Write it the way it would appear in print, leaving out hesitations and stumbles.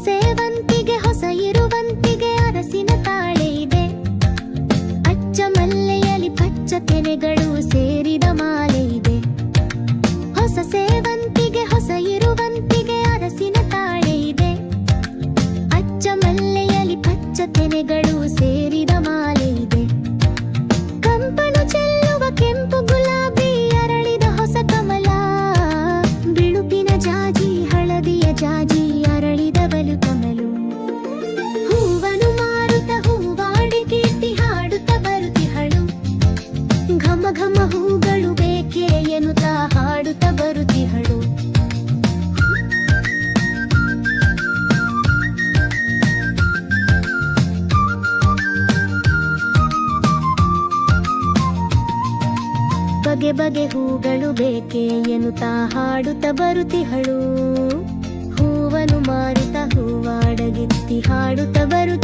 ಸೇವಂತಿಗೆ ಹೊಸ ಇರುವಂತಿಗೆ ಅರಸಿನ ತಾಳೆ ಇದೆ. ಅಚ್ಚ ಮಲ್ಲೆಯಲಿ ಪಚ್ಚ ತೆನೆಗಳು ಸೇರಿದ ಮಾಲೆ ಇದೆ. ಹೊಸ ಸೇವಂತಿಗೆ ಹೊಸ ಇರುವಂತಿಗೆ ಅರಸಿನ ತಾಳೆ ಇದೆ. ಅಚ್ಚ ಮಲ್ಲೆಯಲಿ ಪಚ್ಚ ತೆನೆಗಳು ಸೇರಿದ ಮಾಲೆ ಇದೆ. ಕಂಪನು ಚೆಲ್ಲುವ ಕೆಂಪು ಗುಲಾಬಿ ಅರಳಿದ ಹೊಸ ಕಮಲ. ಬಿಳುಪಿನ ಜಾಜಿ ಹಳದಿಯ ಜಾಜಿ ಅರಳಿದ ಬಲು ಕಮಲು. ಹೂವನು ಮಾರುತ ಹೂವಾಡಿ ಕೀರ್ತಿ ಹಾಡುತ್ತ ಬರುತ್ತಿಹಳು. ಘಮ ಘಮ ಹೂಗಳು ಬೇಕೆ ಎನ್ನುತ್ತಾ ಹಾಡುತ್ತ ಬರುತ್ತಿಹಳು. ಬಗೆ ಬಗೆ ಹೂಗಳು ಬೇಕೆ ಎನ್ನುತ್ತಾ ಹಾಡುತ್ತ ಬರುತ್ತಿಹಳು. ಹೂವನು ಮಾರುತ್ತ ಹೂವಾಡಗಿತ್ತಿ ಹಾಡುತ್ತ ಬರುತ್ತಿಹಳು.